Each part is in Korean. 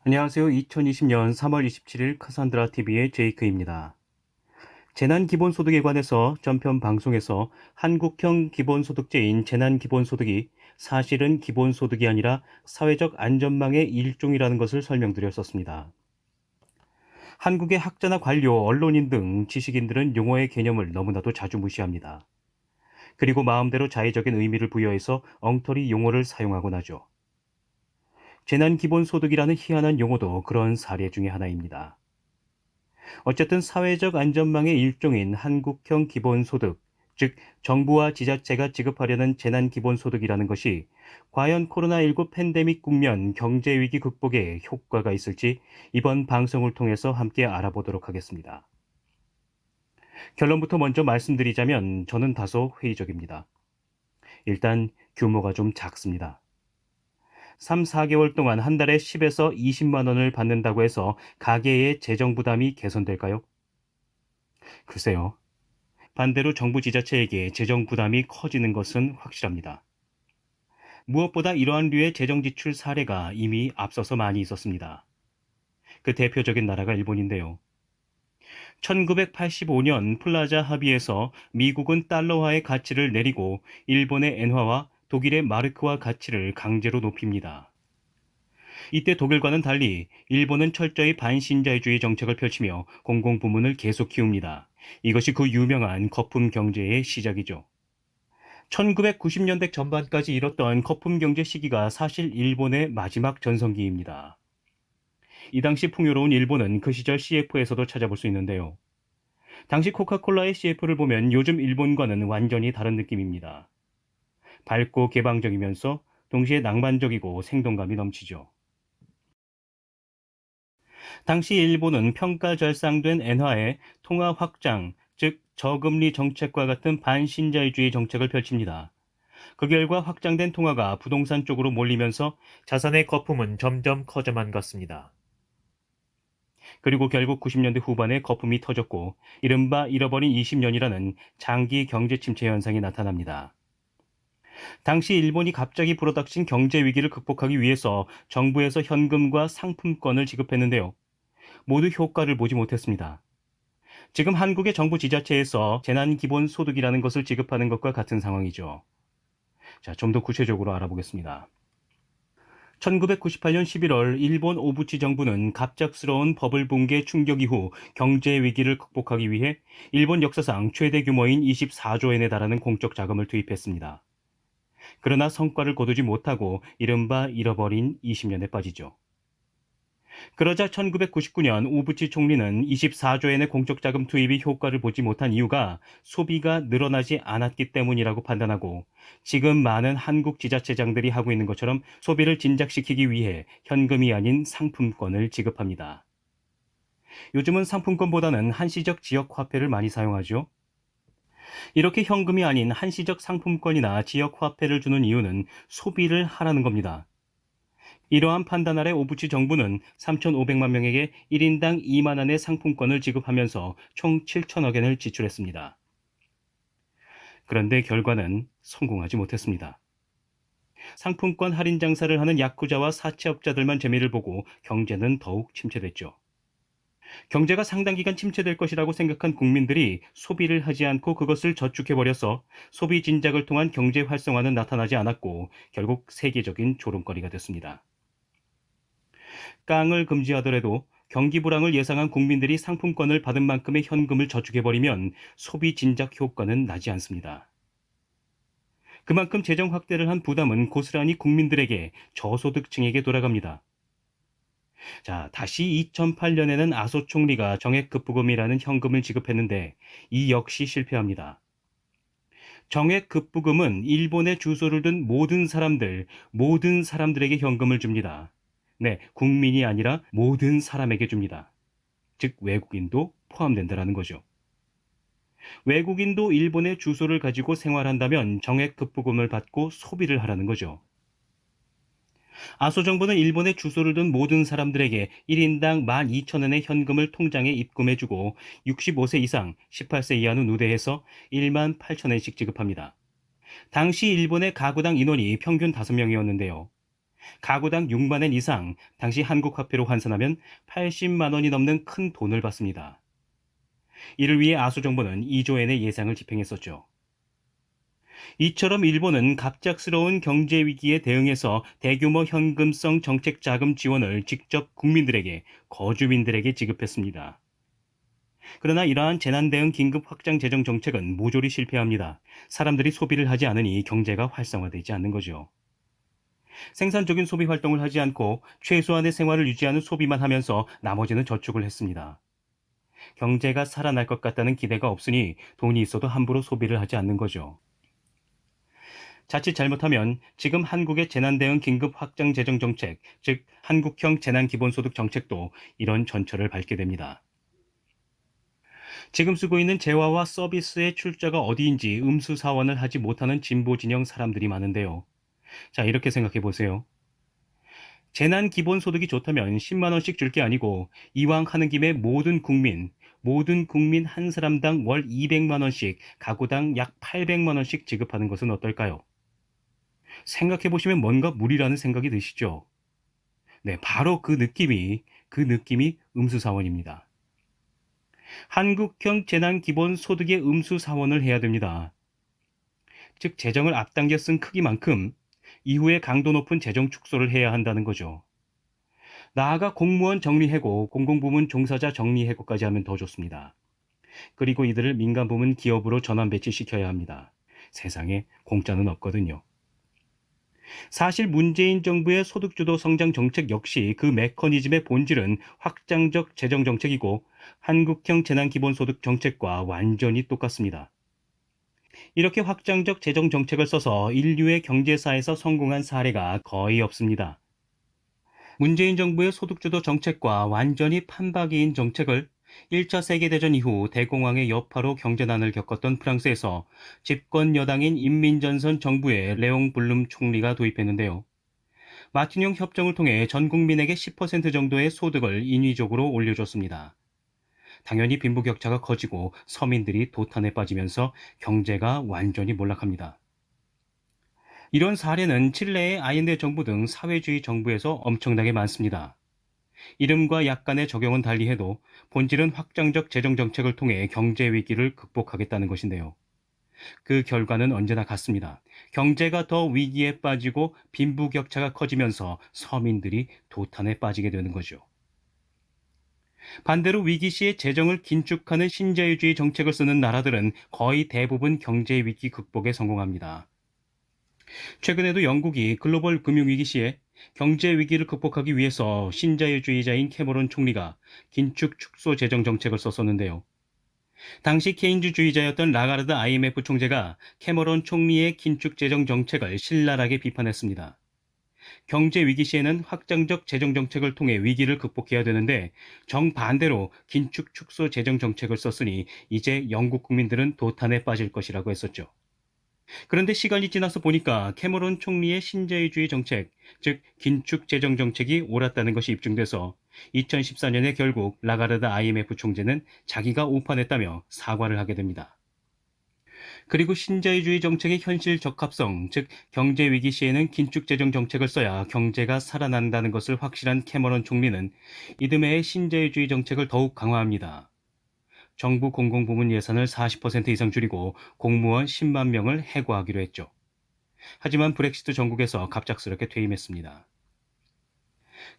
안녕하세요. 2020년 3월 27일 카산드라 TV의 제이크입니다. 재난기본소득에 관해서 전편 방송에서 한국형 기본소득제인 재난기본소득이 사실은 기본소득이 아니라 사회적 안전망의 일종이라는 것을 설명드렸었습니다. 한국의 학자나 관료, 언론인 등 지식인들은 용어의 개념을 너무나도 자주 무시합니다. 그리고 마음대로 자의적인 의미를 부여해서 엉터리 용어를 사용하곤 하죠. 재난기본소득이라는 희한한 용어도 그런 사례 중에 하나입니다. 어쨌든 사회적 안전망의 일종인 한국형 기본소득, 즉 정부와 지자체가 지급하려는 재난기본소득이라는 것이 과연 코로나19 팬데믹 국면 경제위기 극복에 효과가 있을지 이번 방송을 통해서 함께 알아보도록 하겠습니다. 결론부터 먼저 말씀드리자면 저는 다소 회의적입니다. 일단 규모가 좀 작습니다. 3, 4개월 동안 한 달에 10에서 20만 원을 받는다고 해서 가계의 재정 부담이 개선될까요? 글쎄요. 반대로 정부 지자체에게 재정 부담이 커지는 것은 확실합니다. 무엇보다 이러한 류의 재정 지출 사례가 이미 앞서서 많이 있었습니다. 그 대표적인 나라가 일본인데요. 1985년 플라자 합의에서 미국은 달러화의 가치를 내리고 일본의 엔화와 독일의 마르크화 가치를 강제로 높입니다. 이때 독일과는 달리 일본은 철저히 반신자유주의 정책을 펼치며 공공부문을 계속 키웁니다. 이것이 그 유명한 거품 경제의 시작이죠. 1990년대 전반까지 이뤘던 거품 경제 시기가 사실 일본의 마지막 전성기입니다. 이 당시 풍요로운 일본은 그 시절 CF에서도 찾아볼 수 있는데요. 당시 코카콜라의 CF를 보면 요즘 일본과는 완전히 다른 느낌입니다. 밝고 개방적이면서 동시에 낭만적이고 생동감이 넘치죠. 당시 일본은 평가절상된 엔화의 통화 확장, 즉 저금리 정책과 같은 반신자유주의 정책을 펼칩니다. 그 결과 확장된 통화가 부동산 쪽으로 몰리면서 자산의 거품은 점점 커져만 갔습니다. 그리고 결국 90년대 후반에 거품이 터졌고 이른바 잃어버린 20년이라는 장기 경제 침체 현상이 나타납니다. 당시 일본이 갑자기 불어닥친 경제 위기를 극복하기 위해서 정부에서 현금과 상품권을 지급했는데요. 모두 효과를 보지 못했습니다. 지금 한국의 정부 지자체에서 재난기본소득이라는 것을 지급하는 것과 같은 상황이죠. 자, 좀 더 구체적으로 알아보겠습니다. 1998년 11월 일본 오부치 정부는 갑작스러운 버블 붕괴 충격 이후 경제 위기를 극복하기 위해 일본 역사상 최대 규모인 24조 엔에 달하는 공적 자금을 투입했습니다. 그러나 성과를 거두지 못하고 이른바 잃어버린 20년에 빠지죠. 그러자 1999년 오부치 총리는 24조엔의 공적 자금 투입이 효과를 보지 못한 이유가 소비가 늘어나지 않았기 때문이라고 판단하고 지금 많은 한국 지자체장들이 하고 있는 것처럼 소비를 진작시키기 위해 현금이 아닌 상품권을 지급합니다. 요즘은 상품권보다는 한시적 지역 화폐를 많이 사용하죠. 이렇게 현금이 아닌 한시적 상품권이나 지역 화폐를 주는 이유는 소비를 하라는 겁니다. 이러한 판단 아래 오부치 정부는 3,500만 명에게 1인당 2만 원의 상품권을 지급하면서 총 7천억 엔을 지출했습니다. 그런데 결과는 성공하지 못했습니다. 상품권 할인 장사를 하는 야쿠자와 사채업자들만 재미를 보고 경제는 더욱 침체됐죠. 경제가 상당 기간 침체될 것이라고 생각한 국민들이 소비를 하지 않고 그것을 저축해버려서 소비 진작을 통한 경제 활성화는 나타나지 않았고 결국 세계적인 조롱거리가 됐습니다. 깡을 금지하더라도 경기 불황을 예상한 국민들이 상품권을 받은 만큼의 현금을 저축해버리면 소비 진작 효과는 나지 않습니다. 그만큼 재정 확대를 한 부담은 고스란히 국민들에게 저소득층에게 돌아갑니다. 자, 다시 2008년에는 아소 총리가 정액급부금이라는 현금을 지급했는데 이 역시 실패합니다. 정액급부금은 일본에 주소를 둔 모든 사람들에게 현금을 줍니다. 네, 국민이 아니라 모든 사람에게 줍니다. 즉 외국인도 포함된다는 거죠. 외국인도 일본의 주소를 가지고 생활한다면 정액급부금을 받고 소비를 하라는 거죠. 아소 정부는 일본에 주소를 둔 모든 사람들에게 1인당 12,000원의 현금을 통장에 입금해주고 65세 이상, 18세 이하는 우대해서 18,000원씩 지급합니다. 당시 일본의 가구당 인원이 평균 5명이었는데요. 가구당 6만 엔 이상, 당시 한국 화폐로 환산하면 80만 원이 넘는 큰 돈을 받습니다. 이를 위해 아수 정부는 2조 엔의 예상을 집행했었죠. 이처럼 일본은 갑작스러운 경제 위기에 대응해서 대규모 현금성 정책 자금 지원을 직접 국민들에게, 거주민들에게 지급했습니다. 그러나 이러한 재난 대응 긴급 확장 재정 정책은 모조리 실패합니다. 사람들이 소비를 하지 않으니 경제가 활성화되지 않는 거죠. 생산적인 소비 활동을 하지 않고 최소한의 생활을 유지하는 소비만 하면서 나머지는 저축을 했습니다. 경제가 살아날 것 같다는 기대가 없으니 돈이 있어도 함부로 소비를 하지 않는 거죠. 자칫 잘못하면 지금 한국의 재난대응 긴급 확장 재정 정책, 즉 한국형 재난기본소득 정책도 이런 전철을 밟게 됩니다. 지금 쓰고 있는 재화와 서비스의 출처가 어디인지 음수사원을 하지 못하는 진보 진영 사람들이 많은데요. 자, 이렇게 생각해 보세요. 재난 기본소득이 좋다면 10만 원씩 줄 게 아니고 이왕 하는 김에 모든 국민 한 사람당 월 200만 원씩 가구당 약 800만 원씩 지급하는 것은 어떨까요? 생각해 보시면 뭔가 무리라는 생각이 드시죠? 네, 바로 그 느낌이 음수사원입니다. 한국형 재난기본소득의 음수사원을 해야 됩니다. 즉, 재정을 앞당겨 쓴 크기만큼 이후에 강도 높은 재정 축소를 해야 한다는 거죠. 나아가 공무원 정리해고, 공공부문 종사자 정리해고까지 하면 더 좋습니다. 그리고 이들을 민간부문 기업으로 전환 배치시켜야 합니다. 세상에 공짜는 없거든요. 사실 문재인 정부의 소득주도 성장 정책 역시 그 메커니즘의 본질은 확장적 재정 정책이고 한국형 재난기본소득 정책과 완전히 똑같습니다. 이렇게 확장적 재정 정책을 써서 인류의 경제사에서 성공한 사례가 거의 없습니다. 문재인 정부의 소득주도 정책과 완전히 판박이인 정책을 1차 세계대전 이후 대공황의 여파로 경제난을 겪었던 프랑스에서 집권 여당인 인민전선 정부의 레옹 블룸 총리가 도입했는데요. 마틴용 협정을 통해 전 국민에게 10% 정도의 소득을 인위적으로 올려줬습니다. 당연히 빈부격차가 커지고 서민들이 도탄에 빠지면서 경제가 완전히 몰락합니다. 이런 사례는 칠레의 아인데 정부 등 사회주의 정부에서 엄청나게 많습니다. 이름과 약간의 적용은 달리해도 본질은 확장적 재정 정책을 통해 경제 위기를 극복하겠다는 것인데요. 그 결과는 언제나 같습니다. 경제가 더 위기에 빠지고 빈부격차가 커지면서 서민들이 도탄에 빠지게 되는 거죠. 반대로 위기 시에 재정을 긴축하는 신자유주의 정책을 쓰는 나라들은 거의 대부분 경제 위기 극복에 성공합니다. 최근에도 영국이 글로벌 금융위기 시에 경제 위기를 극복하기 위해서 신자유주의자인 캐머런 총리가 긴축 축소 재정 정책을 썼었는데요. 당시 케인즈주의자였던 라가르드 IMF 총재가 캐머런 총리의 긴축 재정 정책을 신랄하게 비판했습니다. 경제 위기 시에는 확장적 재정 정책을 통해 위기를 극복해야 되는데 정반대로 긴축 축소 재정 정책을 썼으니 이제 영국 국민들은 도탄에 빠질 것이라고 했었죠. 그런데 시간이 지나서 보니까 캐머런 총리의 신자유주의 정책, 즉 긴축 재정 정책이 옳았다는 것이 입증돼서 2014년에 결국 라가르드 IMF 총재는 자기가 오판했다며 사과를 하게 됩니다. 그리고 신자유주의 정책의 현실 적합성, 즉 경제 위기 시에는 긴축 재정 정책을 써야 경제가 살아난다는 것을 확실한 캐머런 총리는 이듬해의 신자유주의 정책을 더욱 강화합니다. 정부 공공부문 예산을 40% 이상 줄이고 공무원 10만 명을 해고하기로 했죠. 하지만 브렉시트 전국에서 갑작스럽게 퇴임했습니다.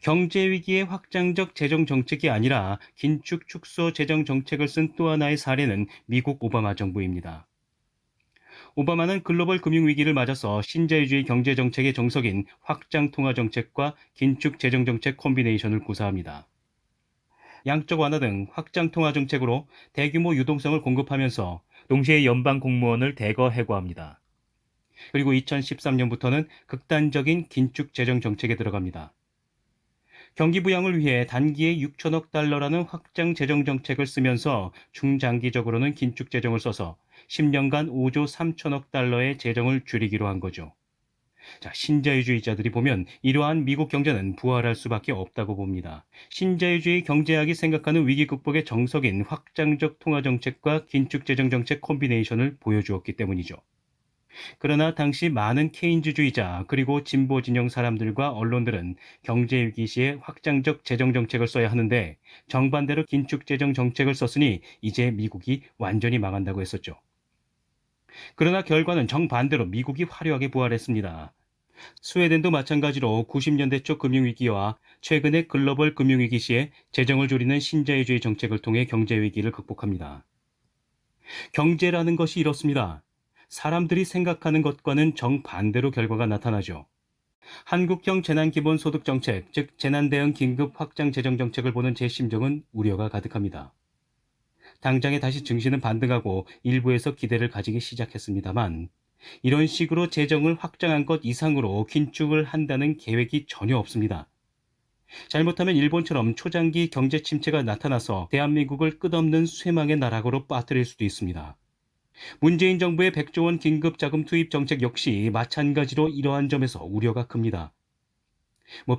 경제 위기의 확장적 재정 정책이 아니라 긴축 축소 재정 정책을 쓴 또 하나의 사례는 미국 오바마 정부입니다. 오바마는 글로벌 금융 위기를 맞아서 신자유주의 경제 정책의 정석인 확장 통화 정책과 긴축 재정 정책 콤비네이션을 구사합니다. 양적 완화 등 확장 통화 정책으로 대규모 유동성을 공급하면서 동시에 연방 공무원을 대거 해고합니다. 그리고 2013년부터는 극단적인 긴축 재정 정책에 들어갑니다. 경기 부양을 위해 단기에 6천억 달러라는 확장 재정 정책을 쓰면서 중장기적으로는 긴축 재정을 써서 10년간 5조 3천억 달러의 재정을 줄이기로 한 거죠. 자, 신자유주의자들이 보면 이러한 미국 경제는 부활할 수밖에 없다고 봅니다. 신자유주의 경제학이 생각하는 위기 극복의 정석인 확장적 통화 정책과 긴축 재정 정책 콤비네이션을 보여주었기 때문이죠. 그러나 당시 많은 케인즈주의자 그리고 진보 진영 사람들과 언론들은 경제 위기 시에 확장적 재정 정책을 써야 하는데 정반대로 긴축 재정 정책을 썼으니 이제 미국이 완전히 망한다고 했었죠. 그러나 결과는 정반대로 미국이 화려하게 부활했습니다. 스웨덴도 마찬가지로 90년대 초 금융위기와 최근의 글로벌 금융위기 시에 재정을 줄이는 신자유주의 정책을 통해 경제위기를 극복합니다. 경제라는 것이 이렇습니다. 사람들이 생각하는 것과는 정반대로 결과가 나타나죠. 한국형 재난기본소득정책, 즉 재난대응 긴급 확장 재정정책을 보는 제 심정은 우려가 가득합니다. 당장에 다시 증시는 반등하고 일부에서 기대를 가지기 시작했습니다만 이런 식으로 재정을 확장한 것 이상으로 긴축을 한다는 계획이 전혀 없습니다. 잘못하면 일본처럼 초장기 경제 침체가 나타나서 대한민국을 끝없는 쇠망의 나락으로 빠뜨릴 수도 있습니다. 문재인 정부의 100조 원 긴급 자금 투입 정책 역시 마찬가지로 이러한 점에서 우려가 큽니다.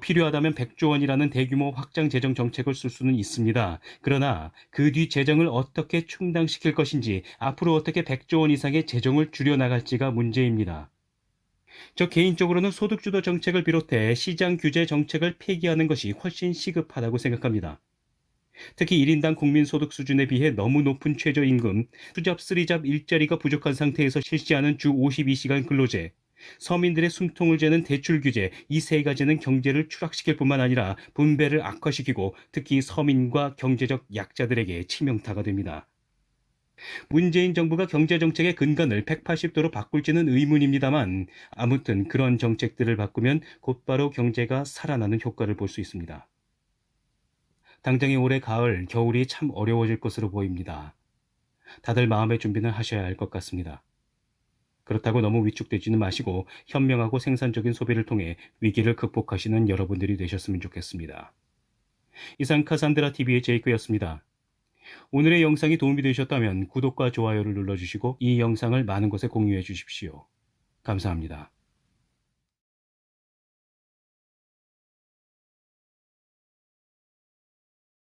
필요하다면 100조 원이라는 대규모 확장 재정 정책을 쓸 수는 있습니다. 그러나 그 뒤 재정을 어떻게 충당시킬 것인지, 앞으로 어떻게 100조 원 이상의 재정을 줄여나갈지가 문제입니다. 저 개인적으로는 소득주도 정책을 비롯해 시장 규제 정책을 폐기하는 것이 훨씬 시급하다고 생각합니다. 특히 1인당 국민소득 수준에 비해 너무 높은 최저임금, 투잡 쓰리잡 일자리가 부족한 상태에서 실시하는 주 52시간 근로제, 서민들의 숨통을 재는 대출 규제, 이 세 가지는 경제를 추락시킬 뿐만 아니라 분배를 악화시키고 특히 서민과 경제적 약자들에게 치명타가 됩니다. 문재인 정부가 경제정책의 근간을 180도로 바꿀지는 의문입니다만 아무튼 그런 정책들을 바꾸면 곧바로 경제가 살아나는 효과를 볼 수 있습니다. 당장의 올해 가을, 겨울이 참 어려워질 것으로 보입니다. 다들 마음의 준비는 하셔야 할 것 같습니다. 그렇다고 너무 위축되지는 마시고 현명하고 생산적인 소비를 통해 위기를 극복하시는 여러분들이 되셨으면 좋겠습니다. 이상 카산드라 TV의 제이크였습니다. 오늘의 영상이 도움이 되셨다면 구독과 좋아요를 눌러주시고 이 영상을 많은 곳에 공유해 주십시오. 감사합니다.